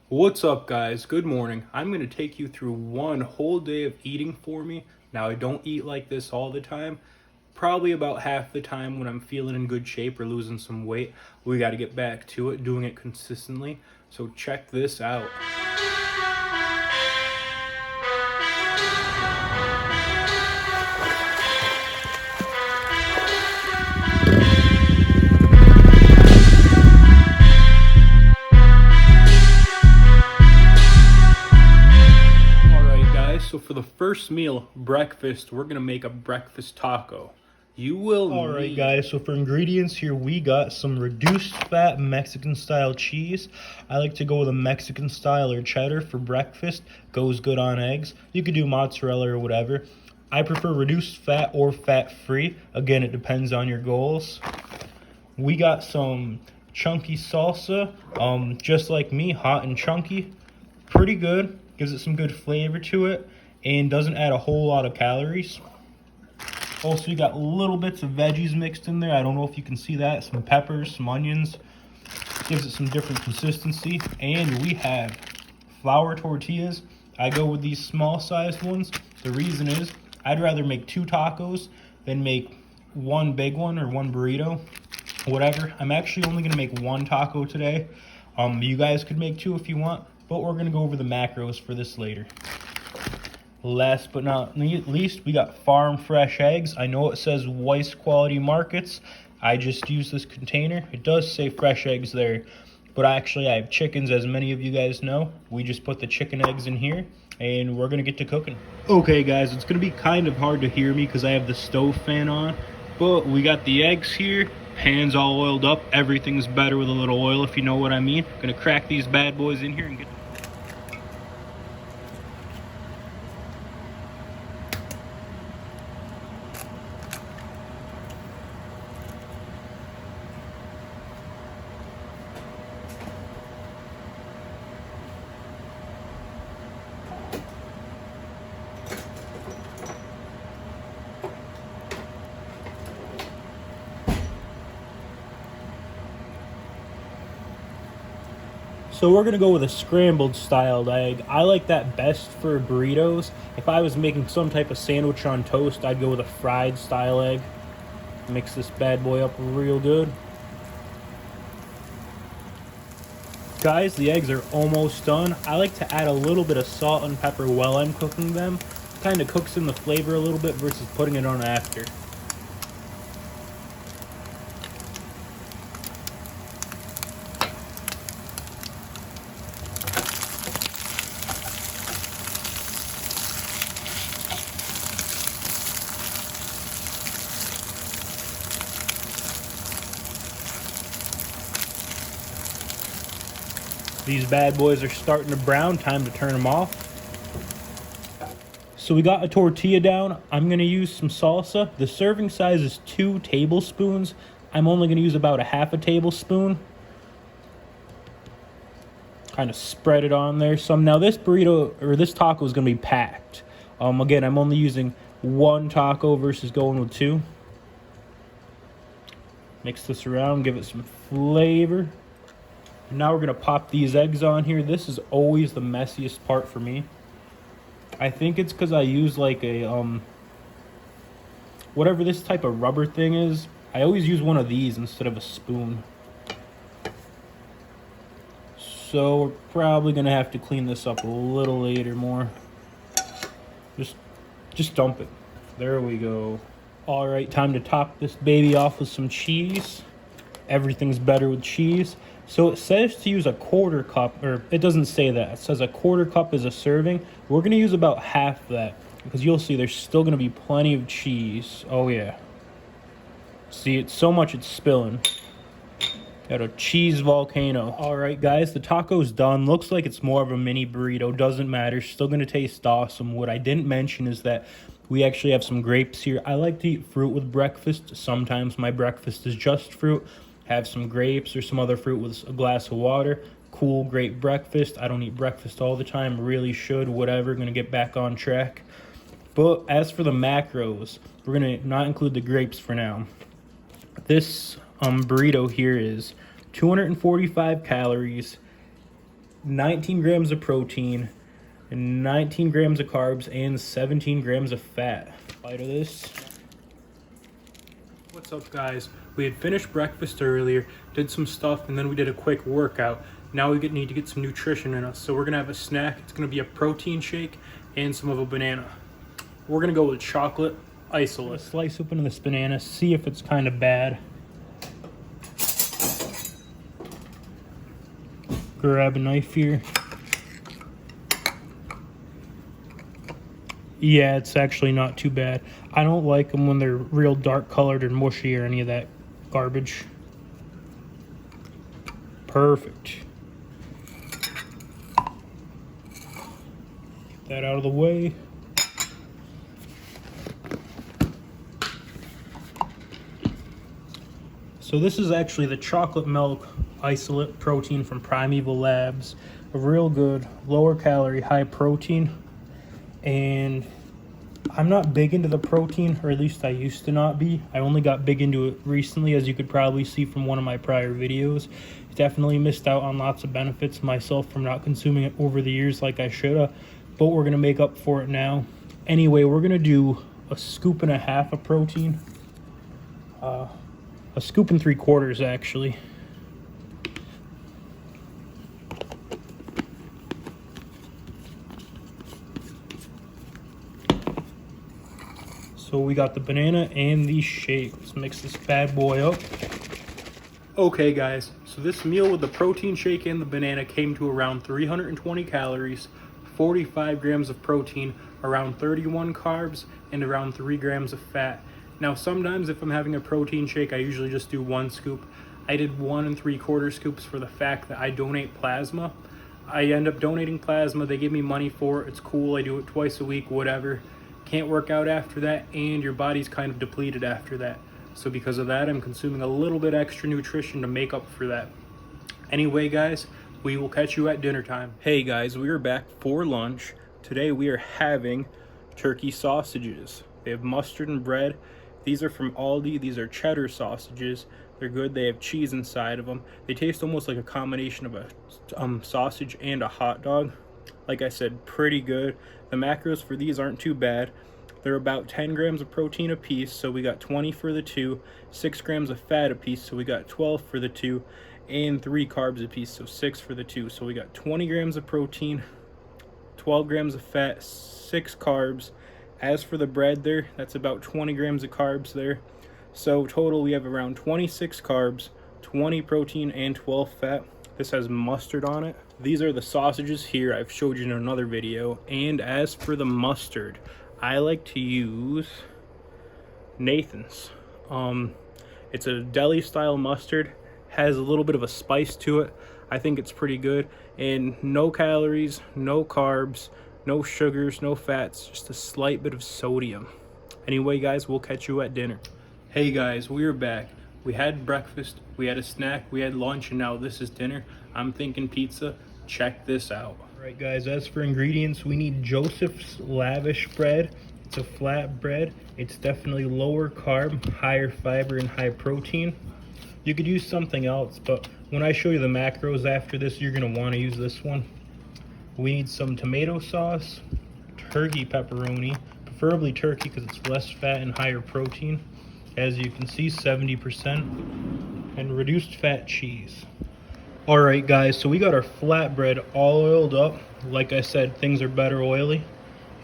What's up, guys? Good morning. I'm going to take you through one whole day of eating for me. Now, I don't eat like this all the time. Probably about half the time when I'm feeling in good shape or losing some weight. We got to get back to it, doing it consistently. So, check this out. Alright, guys, so for the first meal, breakfast, we're going to make a breakfast taco. You will Alright need guys, so for ingredients here we got some reduced fat Mexican style cheese. I like to go with a Mexican style or cheddar for breakfast. Goes good on eggs. You could do mozzarella or whatever. I prefer reduced fat or fat free. Again, it depends on your goals. We got some chunky salsa, just like me, hot and chunky. Pretty good, gives it some good flavor to it and doesn't add a whole lot of calories. Also, you got little bits of veggies mixed in there. I don't know if you can see that. Some peppers, some onions. Gives it some different consistency. And we have flour tortillas. I go with these small sized ones. The reason is I'd rather make 2 tacos than make one big one or one burrito. Whatever. I'm actually only going to make 1 taco today. You guys could make 2 if you want. But we're going to go over the macros for this later. Last but not least, we got farm fresh eggs. I know it says Weiss Quality Markets. I just use this container. It does say fresh eggs there, but actually I have chickens, as many of you guys know. We just put the chicken eggs in here and we're gonna get to cooking. Okay guys, it's gonna be kind of hard to hear me because I have the stove fan on, but we got the eggs here. Pan's all oiled up. Everything's better with a little oil, if you know what I mean. Gonna crack these bad boys in here and get So we're gonna go with a scrambled styled egg. I like that best for burritos. If I was making some type of sandwich on toast, I'd go with a fried style egg. Mix this bad boy up real good. Guys, the eggs are almost done. I like to add a little bit of salt and pepper while I'm cooking them. Kind of cooks in the flavor a little bit versus putting it on after. These bad boys are starting to brown. Time to turn them off. So we got a tortilla down. I'm going to use some salsa. The serving size is 2 tablespoons. I'm only going to use about a half a tablespoon. Kind of spread it on there some. Now this burrito, or this taco, is going to be packed. Again, I'm only using 1 taco versus going with 2. Mix this around, give it some flavor. Now we're going to pop these eggs on here. This is always the messiest part for me. I think it's because I use like a, whatever this type of rubber thing is. I always use one of these instead of a spoon. So we're probably going to have to clean this up a little later more. Just dump it. There we go. All right, time to top this baby off with some cheese. Everything's better with cheese. So it says to use a 1/4 cup, or it doesn't say that. It says a 1/4 cup is a serving. We're going to use about half that because you'll see there's still going to be plenty of cheese. Oh, yeah. See, it's so much it's spilling. Got a cheese volcano. All right, guys, the taco's done. Looks like it's more of a mini burrito. Doesn't matter. Still going to taste awesome. What I didn't mention is that we actually have some grapes here. I like to eat fruit with breakfast. Sometimes my breakfast is just fruit. Have some grapes or some other fruit with a glass of water. Cool, great breakfast. I don't eat breakfast all the time. Really should, whatever. Gonna get back on track. But as for the macros, we're gonna not include the grapes for now. This burrito here is 245 calories, 19 grams of protein, 19 grams of carbs, and 17 grams of fat. Bite of this. What's up, guys? We had finished breakfast earlier, did some stuff, and then we did a quick workout. Now we need to get some nutrition in us, so we're gonna have a snack. It's gonna be a protein shake and some of a banana. We're gonna go with chocolate isolate. Slice open this banana, see if it's kind of bad. Grab a knife here. Yeah, it's actually not too bad. I don't like them when they're real dark colored or mushy or any of that garbage. Perfect. Get that out of the way. So this is actually the chocolate milk isolate protein from Primeval Labs. A real good, lower calorie, high protein. And I'm not big into the protein, or at least I used to not be. I only got big into it recently, as you could probably see from one of my prior videos. Definitely missed out on lots of benefits myself from not consuming it over the years like I should have, but we're going to make up for it now. Anyway, we're going to do a scoop and a half of protein. A scoop and 3/4 actually. So we got the banana and the shake. Let's mix this bad boy up. Okay guys, so this meal with the protein shake and the banana came to around 320 calories, 45 grams of protein, around 31 carbs, and around 3 grams of fat. Now sometimes if I'm having a protein shake, I usually just do 1 scoop. I did 1 3/4 scoops for the fact that I donate plasma. I end up donating plasma, they give me money for it, it's cool, I do it twice a week, whatever. Can't work out after that, and your body's kind of depleted after that. So because of that, I'm consuming a little bit extra nutrition to make up for that. Anyway guys, we will catch you at dinner time. Hey guys, we are back for lunch. Today we are having turkey sausages. They have mustard and bread. These are from Aldi. These are cheddar sausages. They're good. They have cheese inside of them. They taste almost like a combination of a sausage and a hot dog. Like I said, pretty good. The macros for these aren't too bad. They're about 10 grams of protein a piece, so we got 20 for the two, 6 grams of fat a piece, so we got 12 for the two, and 3 carbs a piece, so 6 for the two. So we got 20 grams of protein, 12 grams of fat, 6 carbs. As for the bread there, that's about 20 grams of carbs there. So total we have around 26 carbs, 20 protein, and 12 fat. This has mustard on it. These are the sausages here I've showed you in another video. And as for the mustard, I like to use Nathan's. It's a deli style mustard, has a little bit of a spice to it. I think it's pretty good, and no calories, no carbs, no sugars, no fats, just a slight bit of sodium. Anyway guys, we'll catch you at dinner. Hey guys, we are back. We had breakfast, we had a snack, we had lunch, and now this is dinner. I'm thinking pizza. Check this out. Alright guys, as for ingredients, we need Joseph's Lavish bread. It's a flat bread. It's definitely lower carb, higher fiber, and high protein. You could use something else, but when I show you the macros after this, you're going to want to use this one. We need some tomato sauce, turkey pepperoni, preferably turkey because it's less fat and higher protein. As you can see, 70%, and reduced fat cheese. Alright guys, so we got our flatbread all oiled up. Like I said, things are better oily.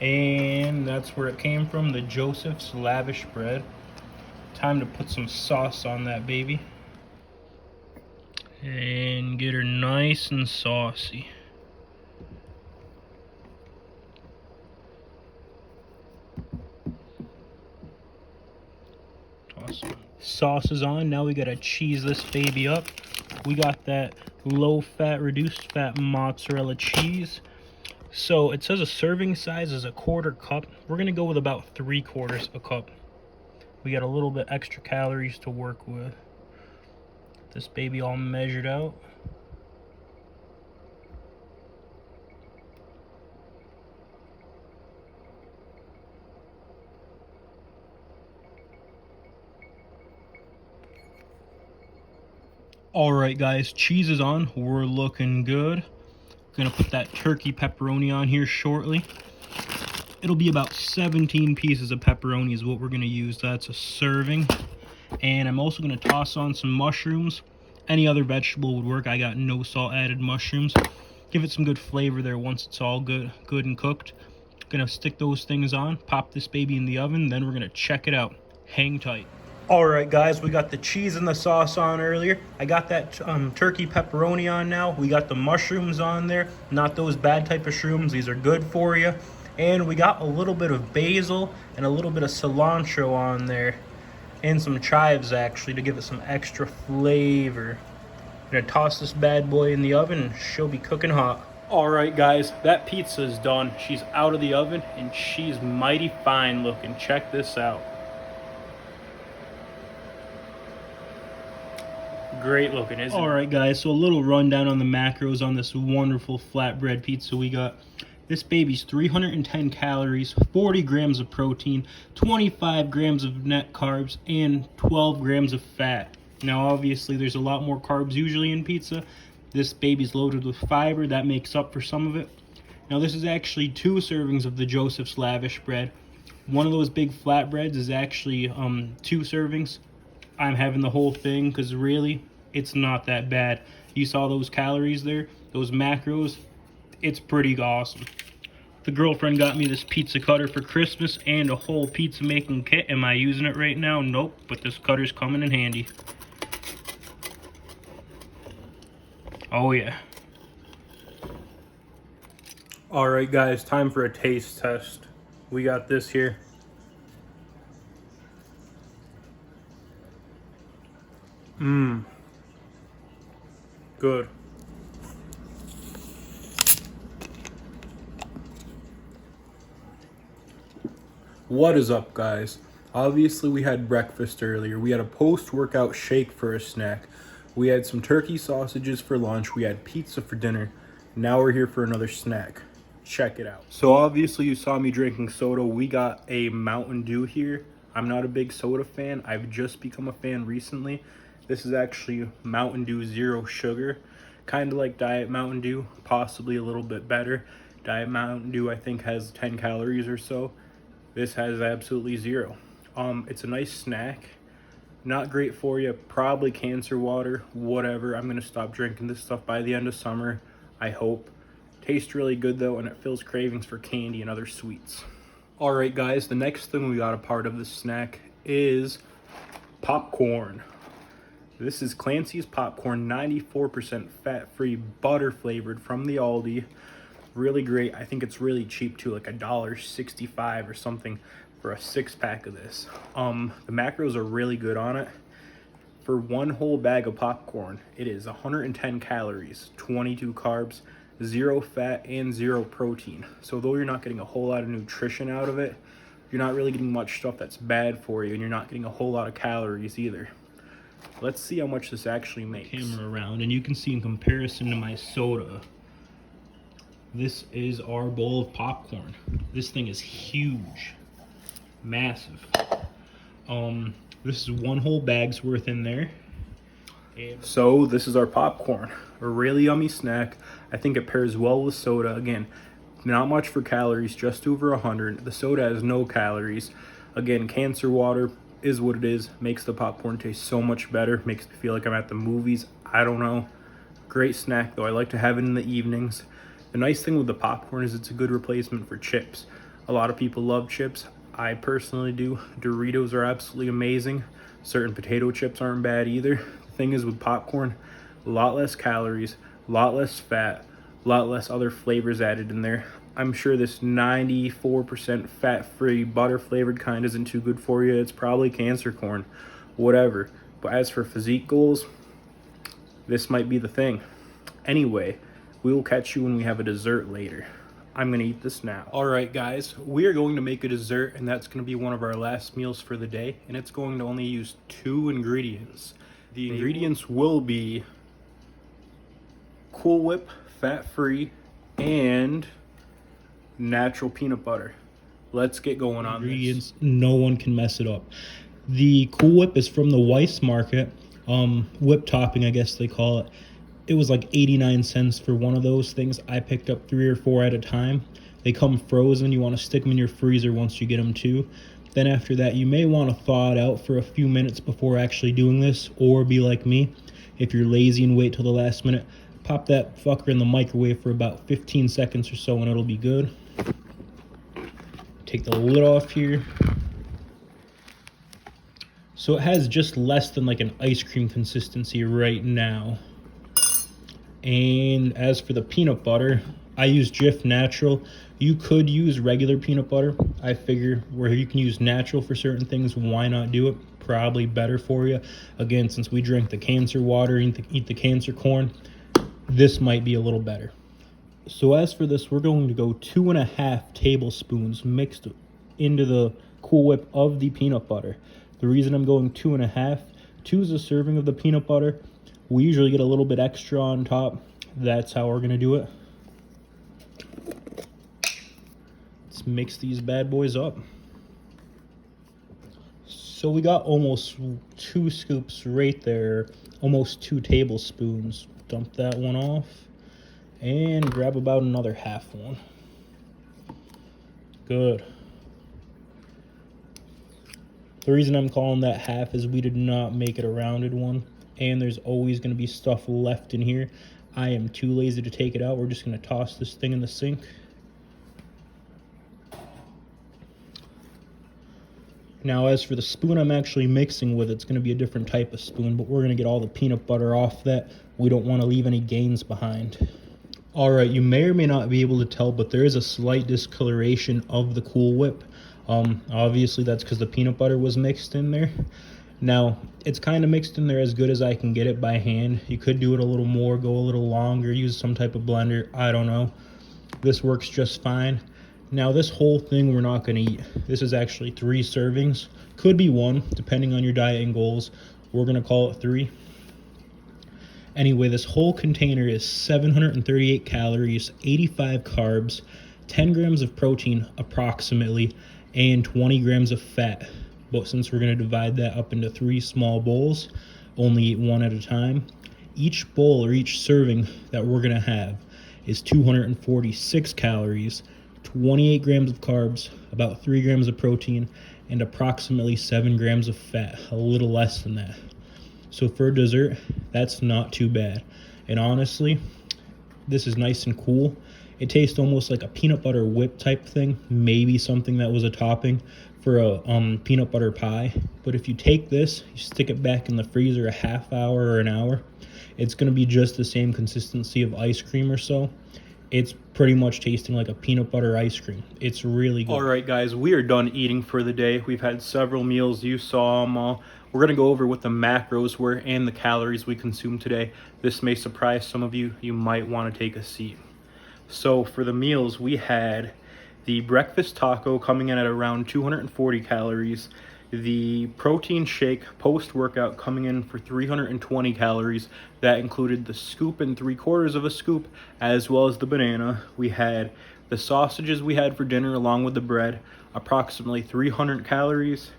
And that's where it came from, the Joseph's Lavish bread. Time to put some sauce on that baby. And get her nice and saucy. Sauce is on. Now we gotta cheese this baby up. We got that low fat, reduced fat mozzarella cheese. So it says a serving size is a 1/4 cup. We're gonna go with about 3/4 a cup. We got a little bit extra calories to work with. This baby all measured out. Alright guys, cheese is on. We're looking good. Gonna put that turkey pepperoni on here shortly. It'll be about 17 pieces of pepperoni is what we're gonna use. That's a serving. And I'm also gonna toss on some mushrooms. Any other vegetable would work. I got no salt added mushrooms. Give it some good flavor there once it's all good and cooked. Gonna stick those things on, pop this baby in the oven, then we're gonna check it out. Hang tight. All right, guys, we got the cheese and the sauce on earlier. I got that turkey pepperoni on now. We got the mushrooms on there, not those bad type of shrooms. These are good for you. And we got a little bit of basil and a little bit of cilantro on there, and some chives actually to give it some extra flavor. I'm gonna toss this bad boy in the oven and she'll be cooking hot. All right, guys, that pizza is done. She's out of the oven and she's mighty fine looking. Check this out. Great looking, isn't it? All right, guys, so a little rundown on the macros on this wonderful flatbread pizza we got. This baby's 310 calories, 40 grams of protein, 25 grams of net carbs, and 12 grams of fat. Now, obviously, there's a lot more carbs usually in pizza. This baby's loaded with fiber. That makes up for some of it. Now, this is actually 2 servings of the Joseph's Lavish bread. One of those big flatbreads is actually 2 servings. I'm having the whole thing because really, it's not that bad. You saw those calories there, those macros. It's pretty awesome. The girlfriend got me this pizza cutter for Christmas and a whole pizza making kit. Am I using it right now? Nope, but this cutter's coming in handy. Oh yeah. All right, guys, time for a taste test. We got this here. Good. What is up, guys? Obviously, we had breakfast earlier. We had a post-workout shake for a snack. We had some turkey sausages for lunch. We had pizza for dinner. Now we're here for another snack. Check it out. So obviously you saw me drinking soda. We got a Mountain Dew here. I'm not a big soda fan. I've just become a fan recently. This is actually Mountain Dew Zero Sugar. Kind of like Diet Mountain Dew, possibly a little bit better. Diet Mountain Dew, I think, has 10 calories or so. This has absolutely 0. It's a nice snack. Not great for you. Probably cancer water. Whatever. I'm going to stop drinking this stuff by the end of summer, I hope. Tastes really good, though, and it fills cravings for candy and other sweets. Alright, guys. The next thing we got a part of this snack is popcorn. This is Clancy's Popcorn, 94% fat-free, butter-flavored from the Aldi. Really great. I think it's really cheap too, like $1.65 or something for a 6-pack of this. The macros are really good on it. For one whole bag of popcorn, it is 110 calories, 22 carbs, 0 fat, and 0 protein. So though you're not getting a whole lot of nutrition out of it, you're not really getting much stuff that's bad for you, and you're not getting a whole lot of calories either. Let's see how much this actually makes. Camera around, and you can see in comparison to my soda, this is our bowl of popcorn. This thing is huge, massive. This is one whole bag's worth in there. So this is our popcorn, a really yummy snack. I think it pairs well with soda. Again, not much for calories, just over 100. The soda has no calories. Again, cancer water is what it is. Makes the popcorn taste so much better. Makes me feel like I'm at the movies. I don't know. Great snack though. I like to have it in the evenings. The nice thing with the popcorn is it's a good replacement for chips. A lot of people love chips. I personally do. Doritos are absolutely amazing. Certain potato chips aren't bad either. The thing is with popcorn, a lot less calories, a lot less fat, a lot less other flavors added in there. I'm sure this 94% fat-free, butter-flavored kind isn't too good for you. It's probably cancer corn, whatever. But as for physique goals, this might be the thing. Anyway, we will catch you when we have a dessert later. I'm going to eat this now. All right, guys, we are going to make a dessert, and that's going to be one of our last meals for the day, and it's going to only use 2 ingredients. The ingredients will be Cool Whip, fat-free, and natural peanut butter. Let's get going on Ingredients, no one can mess it up. The Cool Whip is from the Weis Market. Whip topping, I guess they call it. It was like 89 cents for one of those things. I picked up 3 or 4 at a time. They come frozen. You want to stick them in your freezer once you get them too. Then after that, you may want to thaw it out for a few minutes before actually doing this, or be like me. If you're lazy and wait till the last minute, pop that fucker in the microwave for about 15 seconds or so and it'll be good. Take the lid off here. So it has just less than like an ice cream consistency right now. And as for the peanut butter, I use Jif Natural. You could use regular peanut butter. I figure where you can use natural for certain things, why not do it? Probably better for you. Again, since we drink the cancer water, eat the cancer corn, this might be a little better. So as for this, we're going to go 2.5 tablespoons mixed into the Cool Whip of the peanut butter. The reason I'm going 2.5, 2 is a serving of the peanut butter. We usually get a little bit extra on top. That's how we're gonna do it. Let's mix these bad boys up. So we got almost 2 scoops right there, almost 2 tablespoons. Dump that one off and grab about another half one. Good. The reason I'm calling that half is we did not make it a rounded one, and there's always going to be stuff left in here. I am too lazy to take it out. We're just going to toss this thing in the sink. Now as for the spoon I'm actually mixing with, it's going to be a different type of spoon, but we're going to get all the peanut butter off that. We don't want to leave any gains behind. Alright, you may or may not be able to tell, but there is a slight discoloration of the Cool Whip. Obviously that's because the peanut butter was mixed in there. Now, it's kind of mixed in there as good as I can get it by hand. You could do it a little more, go a little longer, use some type of blender, I don't know. This works just fine. Now, this whole thing we're not going to eat. This is actually 3 servings. Could be 1, depending on your diet and goals. We're going to call it 3. Anyway, this whole container is 738 calories, 85 carbs, 10 grams of protein approximately, and 20 grams of fat. But since we're going to divide that up into 3 small bowls, only eat 1 at a time. Each bowl or each serving that we're going to have is 246 calories, 28 grams of carbs, about 3 grams of protein, and approximately 7 grams of fat, a little less than that. So for dessert, that's not too bad. And honestly, this is nice and cool. It tastes almost like a peanut butter whip type thing, maybe something that was a topping for a peanut butter pie. But if you take this, you stick it back in the freezer a half hour or an hour, it's going to be just the same consistency of ice cream or so. It's pretty much tasting like a peanut butter ice cream. It's really good. Alright guys, we are done eating for the day. We've had several meals. You saw them all. We're going to go over what the macros were and the calories we consumed today. This may surprise some of you. You might want to take a seat. So for the meals, we had the breakfast taco coming in at around 240 calories. The protein shake post-workout coming in for 320 calories. That included the scoop and 3/4 of a scoop, as well as the banana. We had the sausages we had for dinner along with the bread, approximately 300 calories.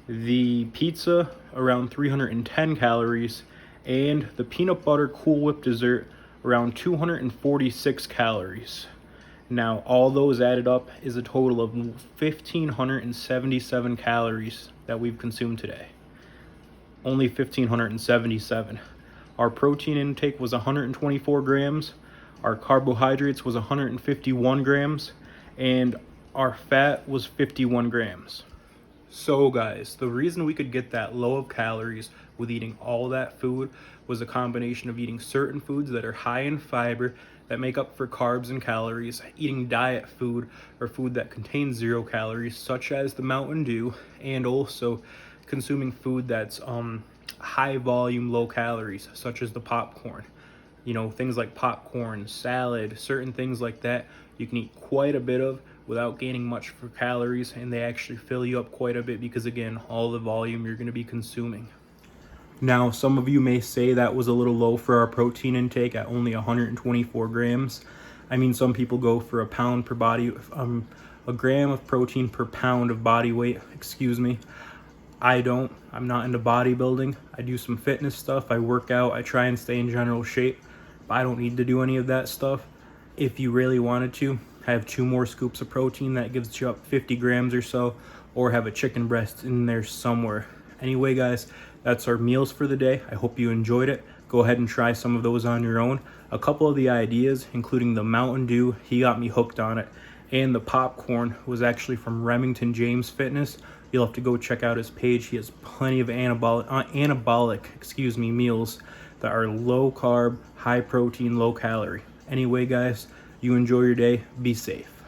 The pizza, around 310 calories. And the peanut butter Cool Whip dessert, around 246 calories. Now, all those added up is a total of 1,577 calories that we've consumed today. Only 1,577. Our protein intake was 124 grams. Our carbohydrates was 151 grams. And our fat was 51 grams. So guys, the reason we could get that low of calories with eating all that food was a combination of eating certain foods that are high in fiber that make up for carbs and calories, eating diet food or food that contains 0 calories such as the Mountain Dew, and also consuming food that's high volume, low calories such as the popcorn. You know, things like popcorn, salad, certain things like that you can eat quite a bit of without gaining much for calories, and they actually fill you up quite a bit because again, all the volume you're going to be consuming. Now, some of you may say that was a little low for our protein intake at only 124 grams. I mean, some people go for a gram of protein per pound of body weight, excuse me. I don't. I'm not into bodybuilding. I do some fitness stuff. I work out. I try and stay in general shape. but I don't need to do any of that stuff. If you really wanted to, have 2 more scoops of protein, that gives you up 50 grams or so, or have a chicken breast in there somewhere. Anyway, guys, that's our meals for the day. I hope you enjoyed it. Go ahead and try some of those on your own. A couple of the ideas, including the Mountain Dew, he got me hooked on it, and the popcorn was actually from Remington James Fitness. You'll have to go check out his page. He has plenty of anabolic meals that are low carb, high protein, low calorie. Anyway, guys, you enjoy your day. Be safe.